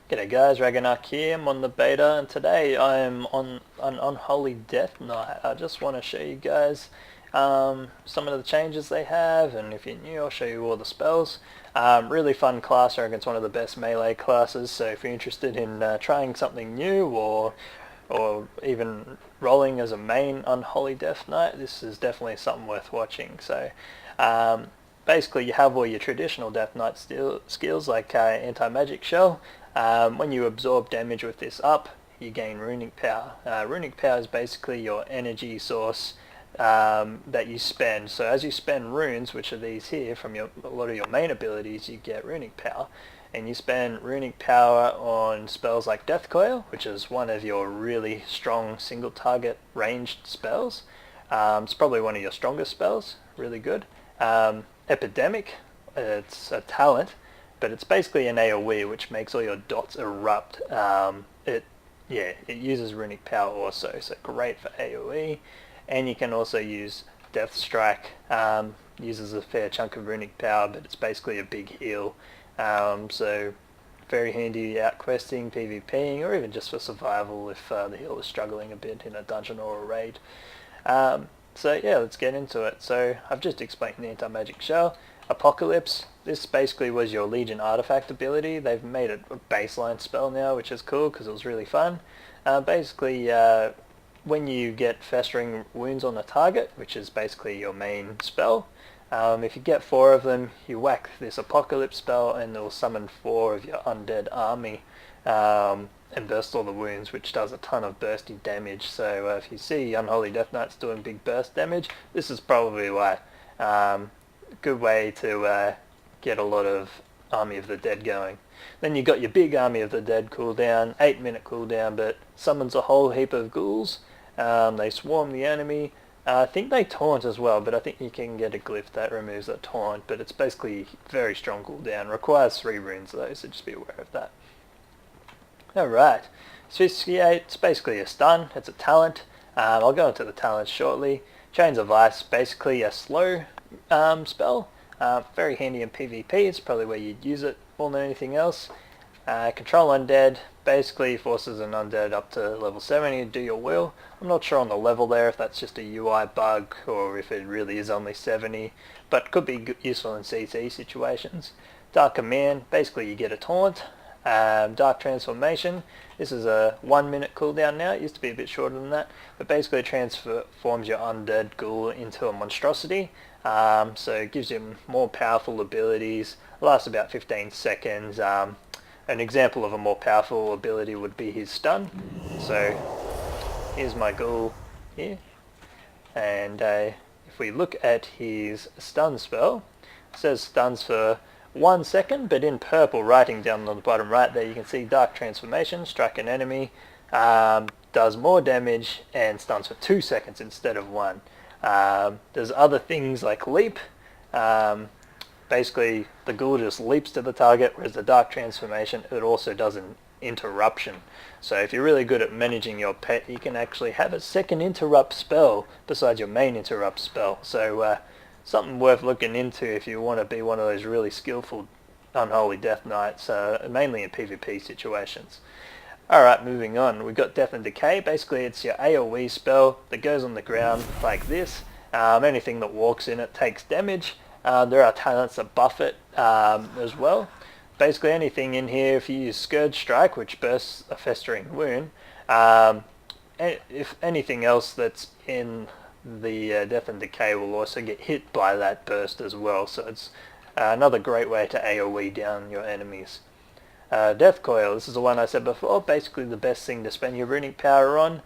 G'day guys, Raganak here, I'm on the beta and today I am on an Unholy Death Knight. I just want to show you guys some of the changes they have, and if you're new I'll show you all the spells. Really fun class. I reckon it's one of the best melee classes, so if you're interested in trying something new or even rolling as a main Unholy Death Knight, this is definitely something worth watching. So basically you have all your traditional Death Knight skills like anti-magic shell. When you absorb damage with this up, you gain runic power. Runic power is basically your energy source that you spend. So as you spend runes, which are these here, from a lot of your main abilities, you get runic power. And you spend runic power on spells like Death Coil, which is one of your really strong single target ranged spells. It's probably one of your strongest spells, really good. Epidemic, it's a talent, but it's basically an AoE which makes all your dots erupt. It uses runic power also, so great for AoE. And you can also use Death Strike, uses a fair chunk of runic power, but it's basically a big heal. So very handy out questing, PvPing, or even just for survival if the healer is struggling a bit in a dungeon or a raid. So yeah, let's get into it. So I've just explained the anti-magic shell. Apocalypse, this basically was your Legion artifact ability. They've made it a baseline spell now, which is cool because it was really fun. Basically, when you get festering wounds on the target, which is basically your main spell, if you get 4 of them, you whack this Apocalypse spell and it'll summon 4 of your undead army and burst all the wounds, which does a ton of bursty damage. So if you see Unholy Death Knights doing big burst damage, this is probably why. Good way to get a lot of Army of the Dead going. Then you got your big Army of the Dead cooldown, 8-minute cooldown, but summons a whole heap of ghouls. They swarm the enemy. I think they taunt as well, but I think you can get a glyph that removes a taunt, but it's basically very strong cooldown. Requires 3 runes though, so just be aware of that. Alright, Asphyxiate, it's basically a stun, it's a talent. I'll go into the talents shortly. Chains of Ice, basically a slow spell. Very handy in PvP, it's probably where you'd use it more than anything else. Control Undead, basically forces an undead up to level 70 to do your will. I'm not sure on the level there if that's just a UI bug or if it really is only 70, but could be useful in CT situations. Dark Command, basically you get a taunt. Dark Transformation, this is a 1-minute cooldown now. It used to be a bit shorter than that, but basically it transforms your undead ghoul into a monstrosity. So it gives you more powerful abilities, lasts about 15 seconds. An example of a more powerful ability would be his stun. So here's my ghoul here, and if we look at his stun spell, it says stuns for 1 second, but in purple, writing down on the bottom right there, you can see Dark Transformation, strike an enemy, does more damage and stuns for 2 seconds instead of 1. There's other things like Leap. Basically, the ghoul just leaps to the target, whereas the Dark Transformation, it also does an interruption. So if you're really good at managing your pet, you can actually have a second interrupt spell besides your main interrupt spell. So something worth looking into if you want to be one of those really skillful Unholy Death Knights, mainly in PvP situations. Alright, moving on. We've got Death and Decay. Basically, it's your AoE spell that goes on the ground like this. Anything that walks in it takes damage. There are talents that buff it as well. Basically, anything in here, if you use Scourge Strike, which bursts a festering wound, if anything else that's in the Death and Decay will also get hit by that burst as well. So it's another great way to AoE down your enemies. Death Coil, this is the one I said before, basically the best thing to spend your runic power on.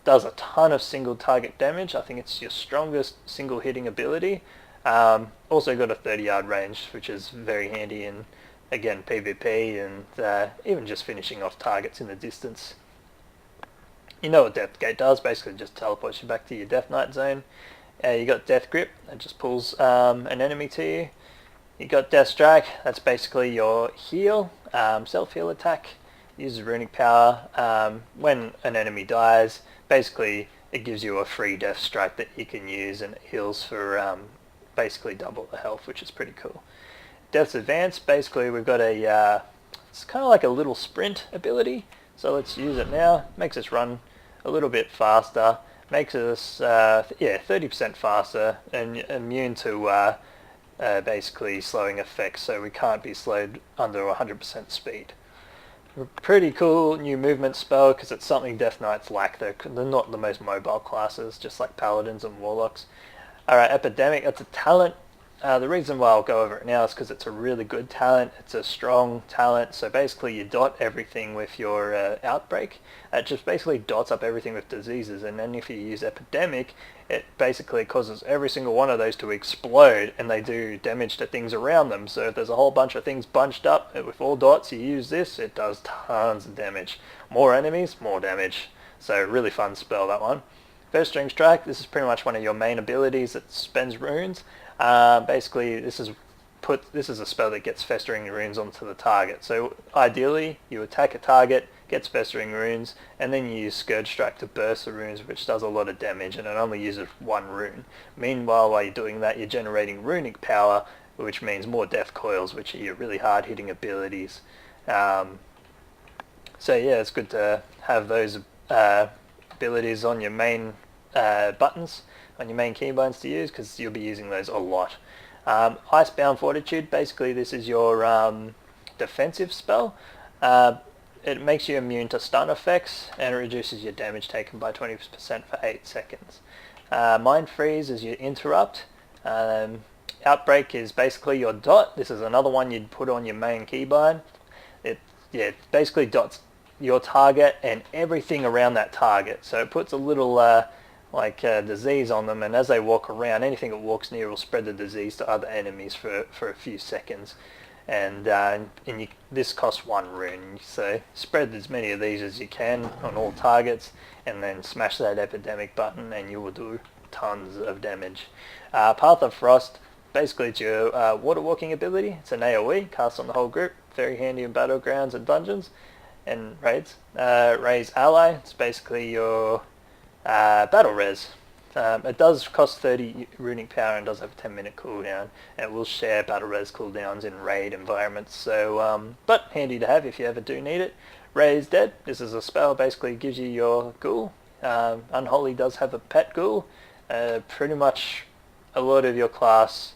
Does a ton of single target damage. I think it's your strongest single hitting ability. Also got a 30-yard range, which is very handy in, again, PvP and even just finishing off targets in the distance. You know what Death Gate does, basically just teleports you back to your Death Knight zone. You got Death Grip, that just pulls an enemy to you. You got Death Strike, that's basically your heal, self-heal attack. Uses runic power. When an enemy dies, basically it gives you a free Death Strike that you can use, and it heals for basically double the health, which is pretty cool. Death's Advance, basically we've got a It's kind of like a little sprint ability. So let's use it now. Makes us run a little bit faster. Makes us 30% faster and immune to basically slowing effects. So we can't be slowed under 100% speed. Pretty cool new movement spell because it's something Death Knights lack. They're not the most mobile classes, just like Paladins and Warlocks. Alright, Epidemic, that's a talent. The reason why I'll go over it now is because it's a really good talent. It's a strong talent. So basically you dot everything with your Outbreak. It just basically dots up everything with diseases. And then if you use Epidemic, it basically causes every single one of those to explode, and they do damage to things around them. So if there's a whole bunch of things bunched up with all dots, you use this, it does tons of damage. More enemies, more damage. So really fun spell, that one. Festering Strike, this is pretty much one of your main abilities that spends runes. Basically, this is a spell that gets Festering Runes onto the target. So ideally, you attack a target, gets Festering Runes, and then you use Scourge Strike to burst the runes, which does a lot of damage, and it only uses one rune. Meanwhile, while you're doing that, you're generating runic power, which means more Death Coils, which are your really hard-hitting abilities. So yeah, it's good to have those abilities on your main buttons, on your main keybinds to use, because you'll be using those a lot. Icebound Fortitude, basically this is your defensive spell. It makes you immune to stun effects, and it reduces your damage taken by 20% for 8 seconds. Mind Freeze is your interrupt. Outbreak is basically your dot. This is another one you'd put on your main keybind. It basically dots your target and everything around that target. So it puts a little disease on them, and as they walk around, anything that walks near will spread the disease to other enemies for a few seconds. And this costs 1 rune, so spread as many of these as you can on all targets, and then smash that Epidemic button and you will do tons of damage. Path of Frost, basically it's your water walking ability. It's an AoE, cast on the whole group, very handy in battlegrounds and dungeons and raids. Raise Ally, it's basically your battle res. It does cost 30 runic power and does have a 10-minute cooldown. It will share battle res cooldowns in raid environments, so but handy to have if you ever do need it. Raise Dead, this is a spell, basically gives you your ghoul. Unholy does have a pet ghoul. Pretty much a lot of your class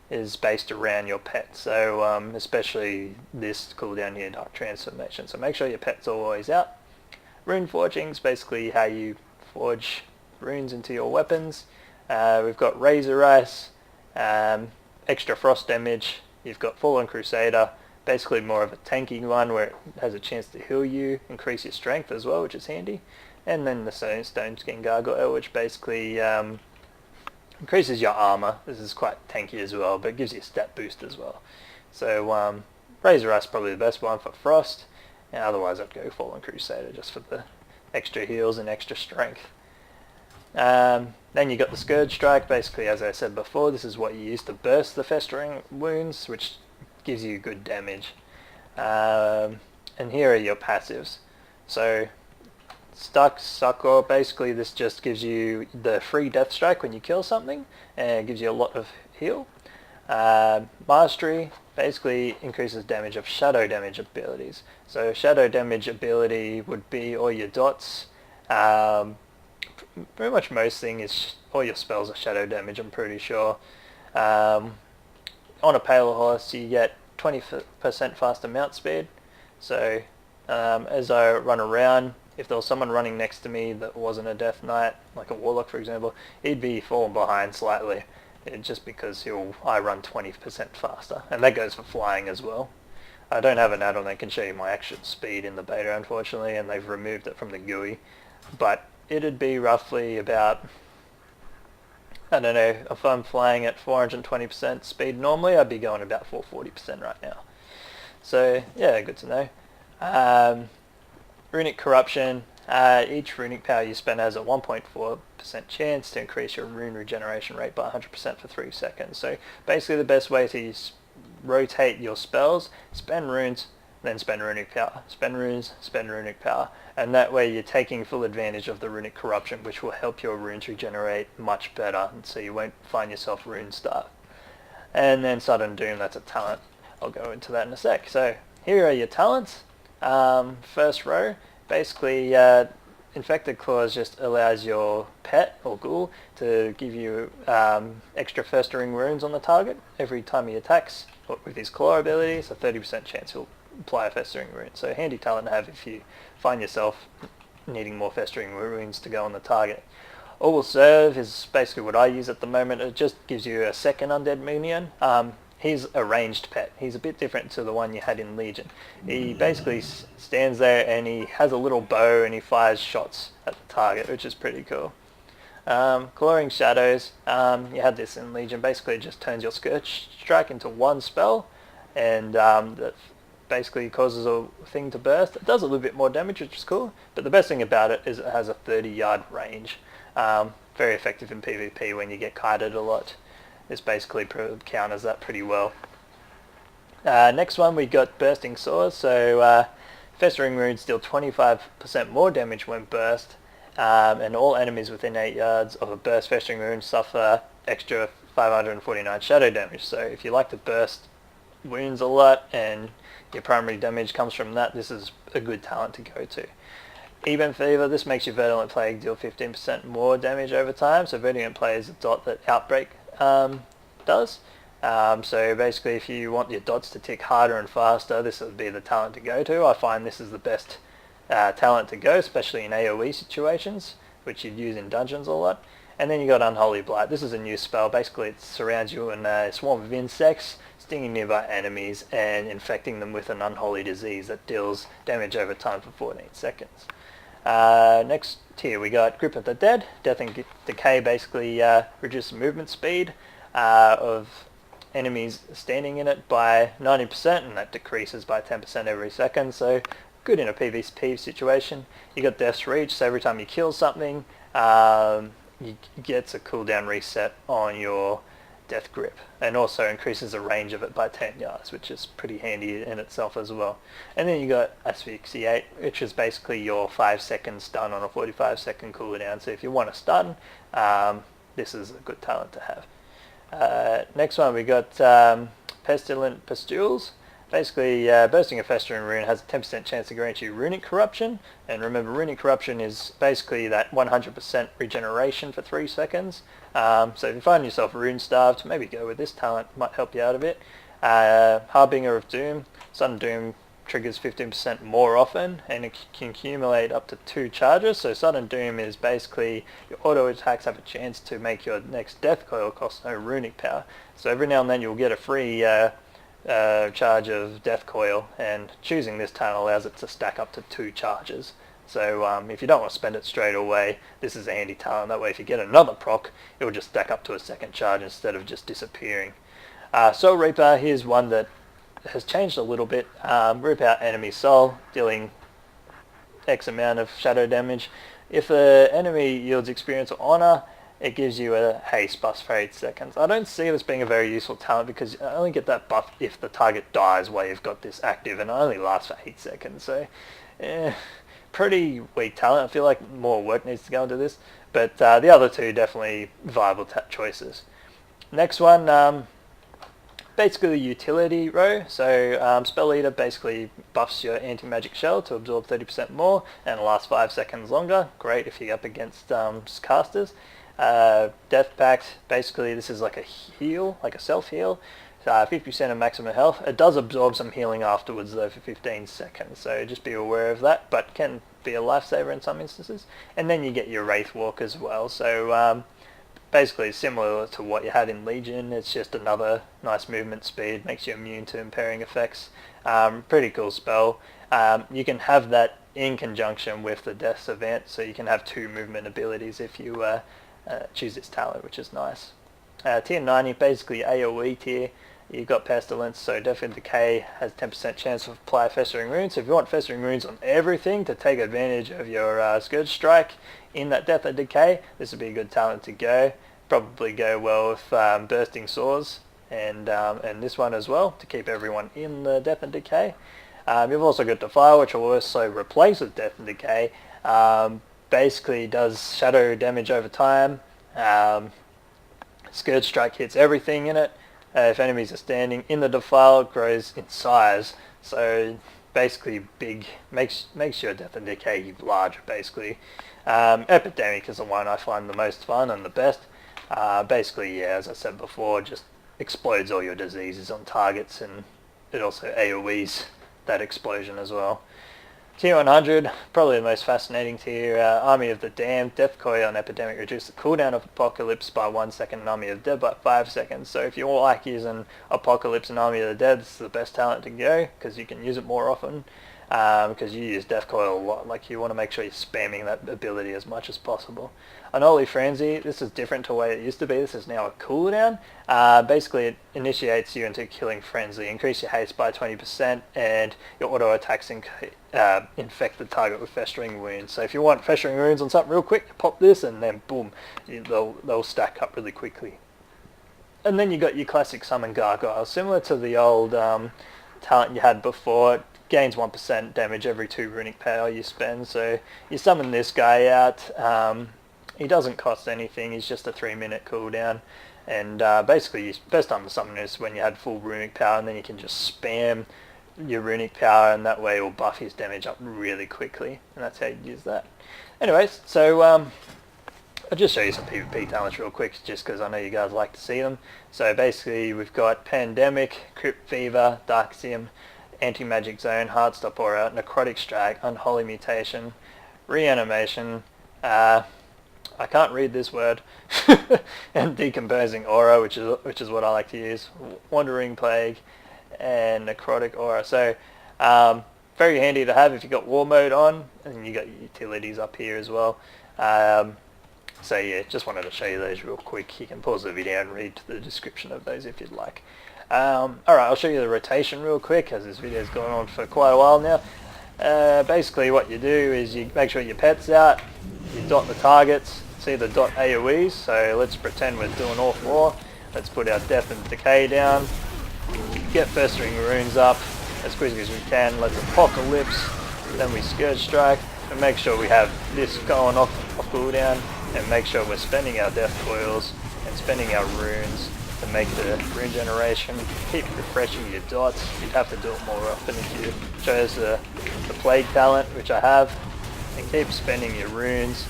is based around your pet, so especially this cooldown here, Dark Transformation, so make sure your pet's always out. Rune Forging is basically how you forge runes into your weapons. We've got Razor Ice, extra frost damage. You've got Fallen Crusader, basically more of a tanking one where it has a chance to heal you, increase your strength as well, which is handy. And then the Stone Skin Gargoyle, which basically increases your armor. This is quite tanky as well, but it gives you a stat boost as well. So Razor Ice is probably the best one for frost. And otherwise I'd go Fallen Crusader just for the extra heals and extra strength. Then you got the Scourge Strike. Basically, as I said before, this is what you use to burst the Festering Wounds, which gives you good damage. And here are your passives. So Succor, basically this just gives you the free Death Strike when you kill something, and it gives you a lot of heal. Mastery basically increases damage of shadow damage abilities. So shadow damage ability would be all your dots. Pretty much most things, all your spells are shadow damage, I'm pretty sure. On a Pale Horse you get 20% faster mount speed. So as I run around, if there was someone running next to me that wasn't a Death Knight, like a Warlock for example, he'd be falling behind slightly, just because I run 20% faster, and that goes for flying as well. I don't have an add-on that can show you my actual speed in the beta, unfortunately, and they've removed it from the GUI, but it'd be roughly about, I don't know, if I'm flying at 420% speed normally, I'd be going about 440% right now. So yeah, good to know. Runic Corruption. Each runic power you spend has a 1.4% chance to increase your rune regeneration rate by 100% for 3 seconds. So basically the best way to rotate your spells, spend runes, then spend runic power. Spend runes, spend runic power. And that way you're taking full advantage of the Runic Corruption, which will help your runes regenerate much better, so you won't find yourself rune starved. And then Sudden Doom, that's a talent. I'll go into that in a sec. So here are your talents. First row, basically Infected Claws just allows your pet or ghoul to give you extra festering wounds on the target every time he attacks with his claw ability, so 30% chance he'll apply a festering wound. So handy talent to have if you find yourself needing more festering wounds to go on the target. All will serve is basically what I use at the moment. It just gives you a second undead minion. He's a ranged pet. He's a bit different to the one you had in Legion. He basically stands there and he has a little bow and he fires shots at the target, which is pretty cool. Clawing Shadows, you had this in Legion. Basically it just turns your Scourge Strike into one spell, and that basically causes a thing to burst. It does a little bit more damage, which is cool, but the best thing about it is it has a 30-yard range. Very effective in PvP when you get kited a lot. This basically counters that pretty well. Next one we got Bursting Swords. So Festering Wounds deal 25% more damage when burst, and all enemies within 8 yards of a burst Festering Wound suffer extra 549 shadow damage. So if you like to burst wounds a lot and your primary damage comes from that, this is a good talent to go to. Even Fever, this makes your Verdant Plague deal 15% more damage over time. So Verdant Plague is a dot that Outbreak does. So basically if you want your dots to tick harder and faster, this would be the talent to go to. I find this is the best talent to go, especially in AoE situations, which you'd use in dungeons a lot. And then you got Unholy Blight. This is a new spell. Basically it surrounds you in a swarm of insects, stinging nearby enemies and infecting them with an unholy disease that deals damage over time for 14 seconds. Next tier we got Grip of the Dead. Death and Decay basically reduces movement speed of enemies standing in it by 90%, and that decreases by 10% every second, so good in a PvP situation. You got Death's Reach, so every time you kill something, you get a cooldown reset on your Death Grip, and also increases the range of it by 10 yards, which is pretty handy in itself as well. And then you got Asphyxiate, which is basically your 5-second stun on a 45-second cooldown, so if you want to stun, this is a good talent to have. Next one we got Pestilent Pustules. Basically, Bursting a Festering Rune has a 10% chance to grant you Runic Corruption, and remember Runic Corruption is basically that 100% regeneration for 3 seconds. So if you find yourself rune starved, maybe go with this talent, might help you out a bit. Harbinger of Doom. Sudden Doom triggers 15% more often, and it can accumulate up to 2 charges. So Sudden Doom is basically your auto attacks have a chance to make your next death coil cost no runic power. So every now and then you'll get a free charge of death coil, and choosing this talent allows it to stack up to 2 charges. So if you don't want to spend it straight away, this is a handy talent. That way if you get another proc, it will just stack up to a 2nd charge instead of just disappearing. Soul Reaper, here's one that has changed a little bit. Rip out enemy soul, dealing X amount of shadow damage. If the enemy yields experience or honor, it gives you a haste buff for 8 seconds. I don't see this being a very useful talent because you only get that buff if the target dies while you've got this active, and it only lasts for 8 seconds. So pretty weak talent. I feel like more work needs to go into this, but the other two definitely viable choices. Next one, basically the utility row. So Spell Eater basically buffs your anti-magic shell to absorb 30% more and lasts 5 seconds longer. Great if you're up against casters. Death Pact, basically this is like a heal, like a self-heal. 50% of maximum health. It does absorb some healing afterwards though for 15 seconds, so just be aware of that, but can be a lifesaver in some instances. And then you get your Wraith Walk as well, so basically similar to what you had in Legion. It's just another nice movement speed, makes you immune to impairing effects. Pretty cool spell. You can have that in conjunction with the Death Savant, so you can have 2 movement abilities if you choose this talent, which is nice. Tier 90, basically AoE tier. You've got Pestilence, so Death and Decay has 10% chance to apply Festering Runes. So if you want Festering Runes on everything to take advantage of your Scourge Strike in that Death and Decay, this would be a good talent to go. Probably go well with Bursting Swords and this one as well, to keep everyone in the Death and Decay. You've also got Defile, which will also replace with Death and Decay. Basically does shadow damage over time. Scourge Strike hits everything in it. If enemies are standing in the Defile, it grows in size So basically big, makes your Death and Decay larger basically. Epidemic is the one I find the most fun and the best. Basically, yeah, as I said before, just explodes all your diseases on targets, and it also AoEs that explosion as well. Tier 100, probably the most fascinating tier. Army of the Damned, Death Coil on Epidemic reduce the cooldown of Apocalypse by 1 second and Army of the Dead by 5 seconds. So if you all like using Apocalypse and Army of the Dead, it's the best talent to go because you can use it more often. Because you use Death Coil a lot, like you want to make sure you're spamming that ability as much as possible. Unholy Frenzy, this is different to the way it used to be. This is now a cooldown. Basically, it initiates you into Killing Frenzy. Increase your haste by 20%, and your auto attacks infect the target with Festering Wounds. So if you want Festering Wounds on something real quick, you pop this, and then boom, they'll stack up really quickly. And then you got your classic Summon Gargoyle, similar to the old talent you had before. It gains 1% damage every 2 runic power you spend. So you summon this guy out. He doesn't cost anything, he's just a 3-minute cooldown, and basically best time to summon is when you had full runic power, and then you can just spam your runic power, and that way it will buff his damage up really quickly, and that's how you use that. Anyways, so I'll just show you some PvP talents real quick, just because I know you guys like to see them. So basically we've got Pandemic, Crypt Fever, Darksium, Anti-Magic Zone, Heartstop Aura, Necrotic Strike, Unholy Mutation, Reanimation, I can't read this word, and Decomposing Aura, which is what I like to use, Wandering Plague, and Necrotic Aura. So very handy to have if you've got War Mode on, and you got your utilities up here as well. So yeah, just wanted to show you those real quick. You can pause the video and read the description of those if you'd like. Alright, I'll show you the rotation real quick, as this video's gone on for quite a while now. Basically what you do is you make sure your pet's out, you dot the targets, see the dot AoEs, so let's pretend we're doing all 4. Let's put our Death and Decay down, get Festering Runes up as quickly as we can, let's Apocalypse, then we Scourge Strike, and make sure we have this going off cooldown, and make sure we're spending our Death Coils and spending our runes to make the rune generation. Keep refreshing your dots. You'd have to do it more often if you chose the Plague talent, which I have, and keep spending your runes.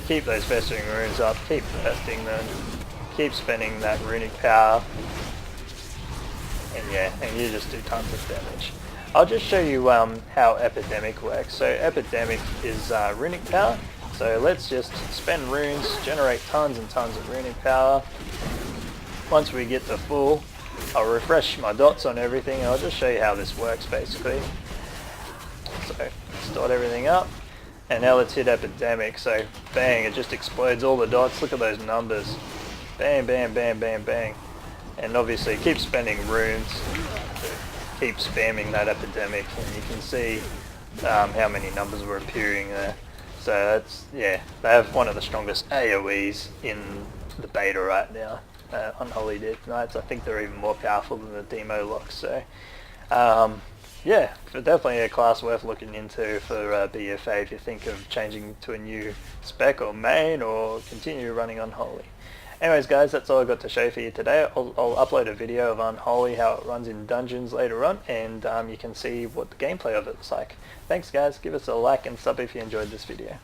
Keep those Festering Runes up, keep testing them, keep spending that runic power, and yeah, and you just do tons of damage. I'll just show you how Epidemic works. So Epidemic is runic power, so let's just spend runes, generate tons and tons of runic power. Once we get to full, I'll refresh my dots on everything, and I'll just show you how this works basically. So let's dot everything up. And now let's hit Epidemic, so bang, it just explodes all the dots. Look at those numbers. Bam, bam, bam, bam, bang. And obviously keep spending runes, keep spamming that Epidemic, and you can see how many numbers were appearing there. So that's, yeah, they have one of the strongest AoEs in the beta right now. Unholy Death Knights, I think they're even more powerful than the Demo Locks, so yeah, definitely a class worth looking into for BFA if you think of changing to a new spec or main, or continue running Unholy. Anyways guys, that's all I've got to show for you today. I'll upload a video of Unholy, how it runs in dungeons later on, and you can see what the gameplay of it looks like. Thanks guys, give us a like and sub if you enjoyed this video.